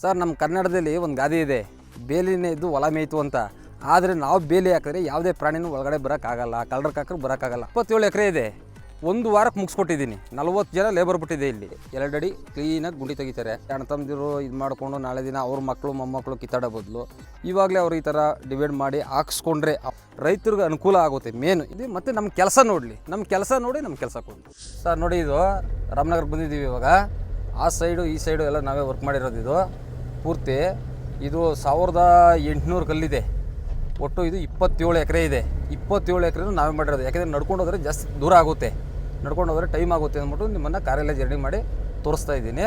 Sir ನಮ್ಮ ಕನ್ನಡದಲ್ಲಿ ಒಂದು ಗಾದೆ ಇದೆ, ಬೇಲಿನೇ ಇದ್ದು ಹೊಲ ಮೇಯ್ತು ಅಂತ. ಆದರೆ ನಾವು ಬೇಲಿ ಹಾಕಿದ್ರೆ ಯಾವುದೇ ಪ್ರಾಣಿನೂ ಒಳಗಡೆ ಬರೋಕ್ಕಾಗಲ್ಲ, ಕಳ್ಳರಕ್ಕೆ ಹಾಕಿದ್ರೆ ಬರೋಕ್ಕಾಗಲ್ಲ. 27 ಎಕರೆ ಇದೆ, ಒಂದು ವಾರಕ್ಕೆ ಮುಗಿಸ್ಕೊಟ್ಟಿದ್ದೀನಿ. 40 ಜನ ಲೇಬರ್ ಬಿಟ್ಟಿದೆ. ಇಲ್ಲಿ 2 ಅಡಿ ಕ್ಲೀನಾಗಿ ಗುಂಡಿ ತೆಗಿತಾರೆ. ಅಣ್ಣ ತಮ್ಮದಿರು ಇದು ಮಾಡಿಕೊಂಡು ನಾಳೆ ದಿನ ಅವ್ರ ಮಕ್ಕಳು ಮೊಮ್ಮಕ್ಕಳು ಕಿತ್ತಾಡೋ ಬದಲು ಇವಾಗಲೇ ಅವ್ರು ಈ ಥರ ಡಿವೈಡ್ ಮಾಡಿ ಹಾಕ್ಸ್ಕೊಂಡ್ರೆ ರೈತರಿಗೆ ಅನುಕೂಲ ಆಗುತ್ತೆ. ಮೇನ್ ಇದು. ಮತ್ತು ನಮ್ಮ ಕೆಲಸ ನೋಡಲಿ, ನಮ್ಮ ಕೆಲಸ ನೋಡಿ ನಮ್ಮ ಕೆಲಸ ಕೊಡಿ. ಸರ್ ನೋಡಿ, ಇದು ರಾಮನಗರಕ್ಕೆ ಬಂದಿದ್ದೀವಿ ಇವಾಗ. ಆ ಸೈಡು ಈ ಸೈಡು ಎಲ್ಲ ನಾವೇ ವರ್ಕ್ ಮಾಡಿರೋದು. ಇದು ಪೂರ್ತಿ ಇದು 1800 ಕಲ್ಲಿದೆ. ಒಟ್ಟು ಇದು 27 ಎಕರೆ ಇದೆ. 27 ಎಕರೆನೂ ನಾವೇ ಮಾಡಿರೋದು. ಯಾಕೆಂದರೆ ನಡ್ಕೊಂಡು ಹೋದರೆ ಜಾಸ್ತಿ ದೂರ ಆಗುತ್ತೆ, ನಡ್ಕೊಂಡು ಹೋದರೆ ಟೈಮ್ ಆಗುತ್ತೆ ಅಂದ್ಬಿಟ್ಟು ನಿಮ್ಮನ್ನು ಕಾರೆಲ್ಲ ಜರ್ನಿ ಮಾಡಿ ತೋರಿಸ್ತಾ ಇದ್ದೀನಿ.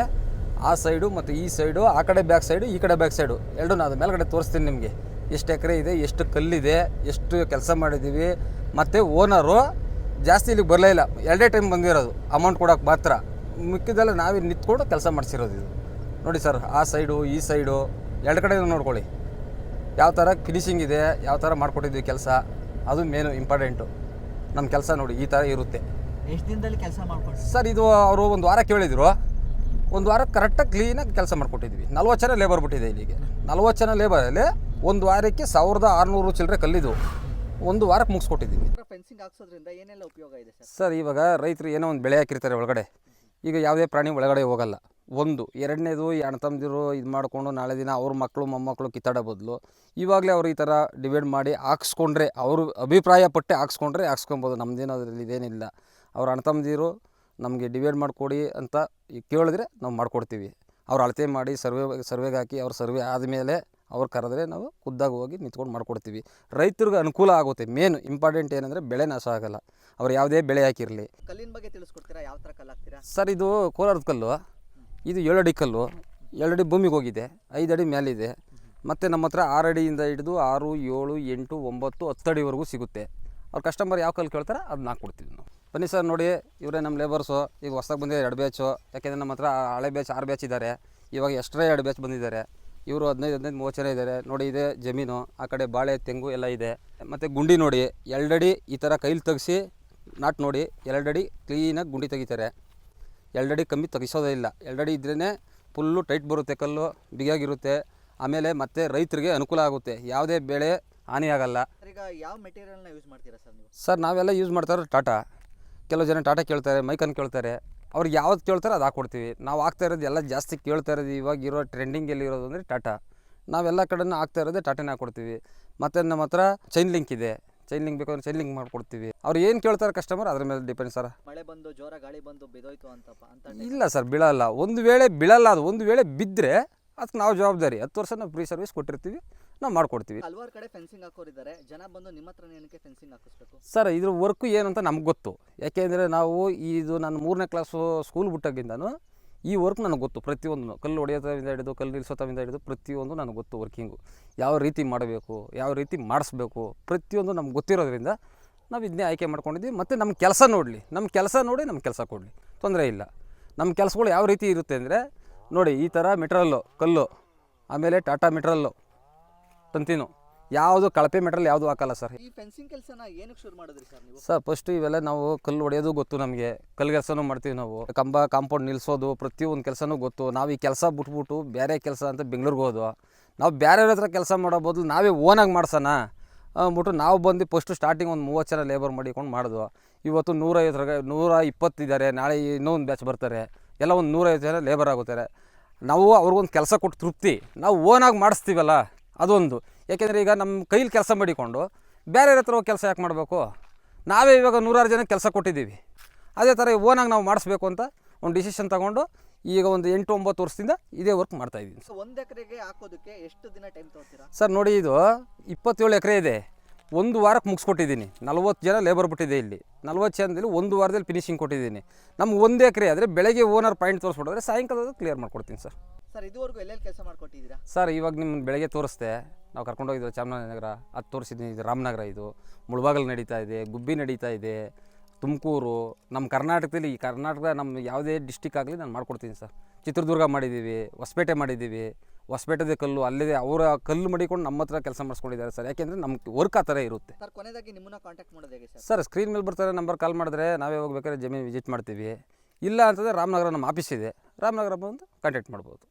ಆ ಸೈಡು ಮತ್ತು ಈ ಸೈಡು, ಆ ಕಡೆ ಬ್ಯಾಕ್ ಸೈಡು, ಈ ಕಡೆ ಬ್ಯಾಕ್ ಸೈಡು ಎರಡು ನಾನು ಮೇಲ್ಗಡೆ ತೋರಿಸ್ತೀನಿ ನಿಮಗೆ. ಎಷ್ಟು ಎಕರೆ ಇದೆ, ಎಷ್ಟು ಕಲ್ಲಿದೆ, ಎಷ್ಟು ಕೆಲಸ ಮಾಡಿದ್ದೀವಿ. ಮತ್ತು ಓನರು ಜಾಸ್ತಿ ಇಲ್ಲಿಗೆ ಬರಲೇ ಇಲ್ಲ, 2 ಟೈಮ್ ಬಂದಿರೋದು ಅಮೌಂಟ್ ಕೊಡೋಕೆ ಮಾತ್ರ. ಮಿಕ್ಕಿದೆಲ್ಲ ನಾವೇ ನಿಂತ್ಕೊಂಡು ಕೆಲಸ ಮಾಡಿಸಿರೋದು. ಇದು ನೋಡಿ ಸರ್, ಆ ಸೈಡು ಈ ಸೈಡು 2 ಕಡೆ ನೋಡ್ಕೊಳ್ಳಿ ಯಾವ ಥರ ಫಿನಿಶಿಂಗ್ ಇದೆ, ಯಾವ ಥರ ಮಾಡಿಕೊಟ್ಟಿದ್ವಿ ಕೆಲಸ. ಅದು ಮೇನು ಇಂಪಾರ್ಟೆಂಟು. ನಮ್ಮ ಕೆಲಸ ನೋಡಿ ಈ ಥರ ಇರುತ್ತೆ. ಎಷ್ಟು ದಿನದಲ್ಲಿ ಕೆಲಸ ಮಾಡ್ಕೊಂಡು ಸರ್ ಇದು ಅವರು ಒಂದು ವಾರ ಕೇಳಿದರು, ಒಂದು ವಾರ ಕರೆಕ್ಟಾಗಿ ಕ್ಲೀನಾಗಿ ಕೆಲಸ ಮಾಡಿಕೊಟ್ಟಿದ್ವಿ. 40 ಜನ ಲೇಬರ್ ಬಿಟ್ಟಿದೆ ಇಲ್ಲಿಗೆ. 40 ಜನ ಲೇಬರಲ್ಲಿ ಒಂದು ವಾರಕ್ಕೆ 1600 ಚಿಲ್ಲರೆ ಕಲ್ಲಿದ್ದು ಒಂದು ವಾರಕ್ಕೆ ಮುಗಿಸ್ಕೊಟ್ಟಿದ್ದೀವಿ. ಫೆನ್ಸಿಂಗ್ ಹಾಕ್ಸೋದ್ರಿಂದ ಏನೆಲ್ಲ ಉಪಯೋಗ ಇದೆ ಸರ್? ಇವಾಗ ರೈತರು ಏನೋ ಒಂದು ಬೆಳೆ ಹಾಕಿರ್ತಾರೆ ಒಳಗಡೆ. ಈಗ ಯಾವುದೇ ಪ್ರಾಣಿ ಒಳಗಡೆ ಹೋಗಲ್ಲ. ಒಂದು ಎರಡನೇದು, ಅಣ್ಣ ತಮ್ಮದಿರು ಇದು ಮಾಡಿಕೊಂಡು ನಾಳೆ ದಿನ ಅವ್ರ ಮಕ್ಕಳು ಮೊಮ್ಮಕ್ಕಳು ಕಿತ್ತಾಡೋ ಬದಲು ಇವಾಗಲೇ ಅವ್ರು ಈ ಥರ ಡಿವೈಡ್ ಮಾಡಿ ಹಾಕ್ಸ್ಕೊಂಡ್ರೆ, ಅವರು ಅಭಿಪ್ರಾಯ ಪಟ್ಟೆ ಹಾಕ್ಸ್ಕೊಂಡ್ರೆ ಹಾಕ್ಸ್ಕೊಬೋದು. ನಮ್ಮದೇನೋ ಅದರಲ್ಲಿ ಇದೇನಿಲ್ಲ. ಅವ್ರ ಅಣ್ಣ ತಮ್ಮದಿರು ನಮಗೆ ಡಿವೈಡ್ ಮಾಡಿಕೊಡಿ ಅಂತ ಕೇಳಿದ್ರೆ ನಾವು ಮಾಡಿಕೊಡ್ತೀವಿ. ಅವ್ರು ಅಳತೆ ಮಾಡಿ ಸರ್ವೆಗೆ ಹಾಕಿ, ಅವ್ರ ಸರ್ವೆ ಆದಮೇಲೆ ಅವ್ರು ಕರೆದ್ರೆ ನಾವು ಖುದ್ದಾಗಿ ಹೋಗಿ ನಿಂತ್ಕೊಂಡು ಮಾಡಿಕೊಡ್ತೀವಿ. ರೈತರಿಗೆ ಅನುಕೂಲ ಆಗುತ್ತೆ. ಮೇನ್ ಇಂಪಾರ್ಟೆಂಟ್ ಏನಂದರೆ ಬೆಳೆ ನಾಶ ಆಗೋಲ್ಲ. ಅವ್ರು ಯಾವುದೇ ಬೆಳೆ ಹಾಕಿರಲಿ. ಕಲ್ಲಿನ ಬಗ್ಗೆ ತಿಳಿಸ್ಕೊಡ್ತೀರಾ? ಯಾವ ಥರ ಕಲ್ಲು ಹಾಕ್ತೀರಾ? ಸರ್ ಇದು ಕೋಲಾರದ ಕಲ್ಲು. ಇದು 7 ಅಡಿ ಕಲ್ಲು. 2 ಅಡಿ ಭೂಮಿಗೆ ಹೋಗಿದೆ, 5 ಅಡಿ ಮೇಲಿದೆ. ಮತ್ತು ನಮ್ಮ ಹತ್ರ 6 ಅಡಿಯಿಂದ ಹಿಡಿದು 6, 7, 8, 9, 10 ಅಡಿವರೆಗೂ ಸಿಗುತ್ತೆ. ಅವ್ರು ಕಸ್ಟಮರ್ ಯಾವ ಕಲ್ಲು ಕೇಳ್ತಾರೆ ಅದನ್ನ ಹಾಕ್ಕೊಡ್ತೀವಿ ನಾವು. ಬನ್ನಿ ಸರ್, ನೋಡಿ ಇವರೇ ನಮ್ಮ ಲೇಬರ್ಸು. ಈಗ ಹೊಸದಾಗಿ ಬಂದಿದೆ 2 ಬ್ಯಾಚು. ಯಾಕೆಂದರೆ ನಮ್ಮ ಹತ್ರ ಹಳೆ ಬ್ಯಾಚ್ 6 ಬ್ಯಾಚ್ ಇದ್ದಾರೆ. ಇವಾಗ ಎಕ್ಸ್ಟ್ರಾ 2 ಬ್ಯಾಚ್ ಬಂದಿದ್ದಾರೆ. ಇವರು 15-30 ಜನ ಇದ್ದಾರೆ. ನೋಡಿ ಇದೆ ಜಮೀನು, ಆ ಕಡೆ ಬಾಳೆ ತೆಂಗು ಎಲ್ಲ ಇದೆ. ಮತ್ತು ಗುಂಡಿ ನೋಡಿ 2 ಅಡಿ ಈ ಥರ ಕೈಲಿ ತೆಗಿಸಿ ನಾಟ್ ನೋಡಿ 2 ಅಡಿ ಕ್ಲೀನಾಗಿ ಗುಂಡಿ ತೆಗಿತಾರೆ. 2 ಅಡಿ ಕಮ್ಮಿ ತೆಗಿಸೋದೇ ಇಲ್ಲ. 2 ಅಡಿ ಇದ್ರೇ ಫುಲ್ಲು ಟೈಟ್ ಬರುತ್ತೆ, ಕಲ್ಲು ಬಿಗಿಯಾಗಿರುತ್ತೆ. ಆಮೇಲೆ ಮತ್ತೆ ರೈತರಿಗೆ ಅನುಕೂಲ ಆಗುತ್ತೆ, ಯಾವುದೇ ಬೆಳೆ ಹಾನಿ ಆಗಲ್ಲ. ಈಗ ಯಾವ ಮೆಟೀರಿಯಲ್ನ ಯೂಸ್ ಮಾಡ್ತೀರಾ ಸರ್ ನೀವು? ಸರ್ ನಾವೆಲ್ಲ ಯೂಸ್ ಮಾಡ್ತಾರೆ ಟಾಟಾ. ಕೆಲವು ಜನ ಟಾಟಾ ಕೇಳ್ತಾರೆ, ಮೈಕನ್ ಕೇಳ್ತಾರೆ. ಅವ್ರಿಗೆ ಯಾವ್ದು ಕೇಳ್ತಾರೆ ಅದು ಹಾಕ್ಕೊಡ್ತೀವಿ. ನಾವು ಆಗ್ತಾ ಇರೋದು ಎಲ್ಲ ಜಾಸ್ತಿ ಕೇಳ್ತಾ ಇರೋದು ಇವಾಗ ಇರೋ ಟ್ರೆಂಡಿಂಗಲ್ಲಿ ಇರೋದು ಅಂದರೆ ಟಾಟಾ. ನಾವೆಲ್ಲ ಕಡೆನೂ ಆಗ್ತಾ ಇರೋದೇ ಟಾಟಾನೇ ಹಾಕ್ಕೊಡ್ತೀವಿ. ಮತ್ತು ನಮ್ಮ ಹತ್ರ ಚೈನ್ ಲಿಂಕ್ ಇದೆ. ಚೈನ್ ಲಿಂಕ್ ಬೇಕಾದ್ರೆ ಚೈನ್ ಲಿಂಕ್ ಮಾಡಿಕೊಡ್ತೀವಿ. ಅವ್ರು ಏನು ಕೇಳ್ತಾರೆ ಕಸ್ಟಮರ್ ಅದ್ರ ಮೇಲೆ ಡಿಪೆಂಡ್ ಸರ್. ಮಳೆ ಬಂದು ಜೋರ ಗಾಳಿ ಬಂದು ಬಿದ್ದೋಯ್ತು ಅಂತ ಇಲ್ಲ ಸರ್, ಬೀಳಲ್ಲ. ಒಂದು ವೇಳೆ ಬೀಳಲ್ಲ, ಅದು ಒಂದು ವೇಳೆ ಬಿದ್ದರೆ ಅದಕ್ಕೆ ನಾವು ಜವಾಬ್ದಾರಿ. 10 ವರ್ಷ ನಾವು ಫ್ರೀ ಸರ್ವಿಸ್ ಕೊಟ್ಟಿರ್ತೀವಿ, ನಾವು ಮಾಡಿಕೊಡ್ತೀವಿ. ಹಲವಾರು ಕಡೆ ಫೆನ್ಸಿಂಗ್ ಹಾಕೋರಿದ್ದಾರೆ. ಜನ ಬಂದು ನಿಮ್ಮ ಹತ್ರ ಏನಕ್ಕೆ ಫೆನ್ಸಿಂಗ್ ಹಾಕಿಸ್ಬೇಕು? ಸರ್ ಇದ್ರ ವರ್ಕು ಏನು ಅಂತ ನಮ್ಗೆ ಗೊತ್ತು. ಯಾಕೆಂದರೆ ನಾವು ಇದು ನಾನು 3ನೇ ಕ್ಲಾಸು ಸ್ಕೂಲ್ ಬಿಟ್ಟಾಗಿಂದನೂ ಈ ವರ್ಕ್ ನನಗೆ ಗೊತ್ತು. ಪ್ರತಿಯೊಂದು ಕಲ್ಲು ಹೊಡೆಯೋದ್ರಿಂದ ಹಿಡಿದು ಕಲ್ಲು ನಿಲ್ಲಿಸೋದ್ರಿಂದ ಹಿಡಿದು ಪ್ರತಿಯೊಂದು ನನಗೆ ಗೊತ್ತು. ವರ್ಕಿಂಗು ಯಾವ ರೀತಿ ಮಾಡಬೇಕು, ಯಾವ ರೀತಿ ಮಾಡಿಸ್ಬೇಕು, ಪ್ರತಿಯೊಂದು ನಮ್ಗೆ ಗೊತ್ತಿರೋದ್ರಿಂದ ನಾವು ಇದನ್ನೇ ಆಯ್ಕೆ ಮಾಡ್ಕೊಂಡಿದ್ದೀವಿ. ಮತ್ತು ನಮ್ಮ ಕೆಲಸ ನೋಡಲಿ, ನಮ್ಮ ಕೆಲಸ ನೋಡಿ ನಮ್ಮ ಕೆಲಸ ಕೊಡಲಿ, ತೊಂದರೆ ಇಲ್ಲ. ನಮ್ಮ ಕೆಲಸಗಳು ಯಾವ ರೀತಿ ಇರುತ್ತೆ ಅಂದರೆ ನೋಡಿ, ಈ ಥರ ಮೆಟ್ರಲ್ಲು ಕಲ್ಲು, ಆಮೇಲೆ ಟಾಟಾ ಮೆಟ್ರಲ್ಲು ತಂತಿನು, ಯಾವುದು ಕಳಪೆ ಮೆಟ್ರಲ್ ಯಾವುದು ಹಾಕಲ್ಲ ಸರ್. ಈ ಫೆನ್ಸಿಂಗ್ ಕೆಲಸನ ಏನಕ್ಕೆ ಶುರು ಮಾಡಿದ್ರಿ ಸರ್ ನೀವು? ಸರ್ ಫಸ್ಟು ಇವೆಲ್ಲ ನಾವು ಕಲ್ಲು ಹೊಡೆಯೋದು ಗೊತ್ತು ನಮಗೆ. ಕಲ್ಲು ಕೆಲಸನೂ ಮಾಡ್ತೀವಿ ನಾವು. ಕಂಬ ಕಾಂಪೌಂಡ್ ನಿಲ್ಲಿಸೋದು ಪ್ರತಿಯೊಂದು ಕೆಲಸನೂ ಗೊತ್ತು. ನಾವು ಈ ಕೆಲಸ ಬಿಟ್ಬಿಟ್ಟು ಬೇರೆ ಕೆಲಸ ಅಂತ ಬೆಂಗ್ಳೂರಿಗೆ ಹೋದ್ವು. ನಾವು ಬೇರೆಯವ್ರ ಹತ್ರ ಕೆಲಸ ಮಾಡೋ ಬದಲು ನಾವೇ ಓನಾಗಿ ಮಾಡ್ಸೋಣ ಅಂದ್ಬಿಟ್ಟು ನಾವು ಬಂದು ಫಸ್ಟು ಸ್ಟಾರ್ಟಿಂಗ್ ಒಂದು 30 ಜನ ಲೇಬರ್ ಮಾಡಿಕೊಂಡು ಮಾಡಿದ್ವು. ಇವತ್ತು 120 ಇದ್ದಾರೆ. ನಾಳೆ ಇನ್ನೊಂದು ಬ್ಯಾಚ್ ಬರ್ತಾರೆ. ಎಲ್ಲ ಒಂದು 150 ಜನ ಲೇಬರ್ ಆಗುತ್ತಾರೆ. ನಾವು ಅವ್ರಿಗೊಂದು ಕೆಲಸ ಕೊಟ್ಟು ತೃಪ್ತಿ, ನಾವು ಓನಾಗಿ ಮಾಡಿಸ್ತೀವಲ್ಲ ಅದೊಂದು. ಯಾಕೆಂದರೆ ಈಗ ನಮ್ಮ ಕೈಲಿ ಕೆಲಸ ಮಾಡಿಕೊಂಡು ಬೇರೆಯವ್ರ ಹತ್ರ ಕೆಲಸ ಯಾಕೆ ಮಾಡಬೇಕು? ನಾವೇ ಇವಾಗ 106 ಜನಕ್ಕೆ ಕೆಲಸ ಕೊಟ್ಟಿದ್ದೀವಿ. ಅದೇ ಥರ ಓನಾಗಿ ನಾವು ಮಾಡಿಸ್ಬೇಕು ಅಂತ ಒಂದು ಡಿಸಿಷನ್ ತೊಗೊಂಡು ಈಗ ಒಂದು 8-9 ವರ್ಷದಿಂದ ಇದೇ ವರ್ಕ್ ಮಾಡ್ತಾಯಿದ್ದೀನಿ. ಸೊ 1 ಎಕರೆಗೆ ಹಾಕೋದಕ್ಕೆ ಎಷ್ಟು ದಿನ ಟೈಮ್ ತೊಗೊತೀರಾ? ಸರ್ ನೋಡಿ, ಇದು 27 ಎಕರೆ ಇದೆ. ಒಂದು ವಾರಕ್ಕೆ ಮುಗಿಸ್ಕೊಟ್ಟಿದ್ದೀನಿ. 40 ಜನ ಲೇಬರ್ ಬಿಟ್ಟಿದೆ. ಇಲ್ಲಿ 40 ಜನದಲ್ಲಿ ಒಂದು ವಾರದಲ್ಲಿ ಫಿನಿಶಿಂಗ್ ಕೊಟ್ಟಿದ್ದೀನಿ. ನಮ್ಗೆ 1 ಎಕರೆ ಆದರೆ ಬೆಳಗ್ಗೆ ಓನರ್ ಪಾಯಿಂಟ್ ತೋರಿಸ್ಬಿಟ್ಟಿದ್ರೆ ಸಾಯಂಕಾಲದ ಕ್ಲಿಯರ್ ಮಾಡ್ಕೊಡ್ತೀನಿ ಸರ್. ಸರ್ ಇದುವರೆಗೂ ಎಲ್ಲೆಲ್ಲಿ ಕೆಲಸ ಮಾಡ್ಕೊಟ್ಟಿದ್ದೀರಾ? ಸರ್ ಇವಾಗ ನಿಮ್ಮ ಬೆಳಗ್ಗೆ ತೋರಿಸ್ದೆ, ನಾವು ಕರ್ಕೊಂಡೋಗಿದ್ದು ಚಾಮರಾಜನಗರ, ಅದು ತೋರಿಸಿದ್ದೀನಿ. ಇದು ರಾಮನಗರ, ಇದು ಮುಳಬಾಗಲ್ ನಡೀತಾ ಇದೆ, ಗುಬ್ಬಿ ನಡೀತಾ ಇದೆ, ತುಮಕೂರು. ನಮ್ಮ ಕರ್ನಾಟಕದಲ್ಲಿ ಈ ಕರ್ನಾಟಕ ನಮ್ಮ ಯಾವುದೇ ಡಿಸ್ಟಿಕ್ ಆಗಲಿ ನಾನು ಮಾಡ್ಕೊಡ್ತೀನಿ ಸರ್. ಚಿತ್ರದುರ್ಗ ಮಾಡಿದ್ದೀವಿ, ಹೊಸಪೇಟೆ ಮಾಡಿದ್ದೀವಿ. ಹೊಸಪೇಟೆದೇ ಕಲ್ಲು ಅಲ್ಲಿದೆ. ಅವರ ಕಲ್ಲು ಮಡಿಕೊಂಡು ನಮ್ಮ ಹತ್ರ ಕೆಲಸ ಮಾಡಿಸ್ಕೊಂಡಿದ್ದಾರೆ ಸರ್. ಯಾಕೆಂದರೆ ನಮ್ಗೆ ವರ್ಕ್ ಆ ಥರ ಇರುತ್ತೆ. ಸರ್ ಕೊನೆಯದಾಗಿ ನಿಮ್ಮನ್ನ ಕಾಂಟ್ಯಾಕ್ಟ್ ಮಾಡೋದು ಹೇಗೆ ಸರ್? ಸರ್ ಸ್ಕ್ರೀನ್ ಮೇಲೆ ಬರ್ತಾರೆ ನಂಬರ್, ಕಾಲ್ ಮಾಡಿದ್ರೆ ನಾವೇ ಹೋಗ್ಬೇಕಾದ್ರೆ ಜಮೀನು ವಿಸಿಟ್ ಮಾಡ್ತೀವಿ. ಇಲ್ಲ ಅಂತಂದರೆ ರಾಮನಗರ ನಮ್ಮ ಆಫೀಸ್ ಇದೆ, ರಾಮನಗರ ಬಂದು ಕಾಂಟ್ಯಾಕ್ಟ್ ಮಾಡ್ಬೋದು.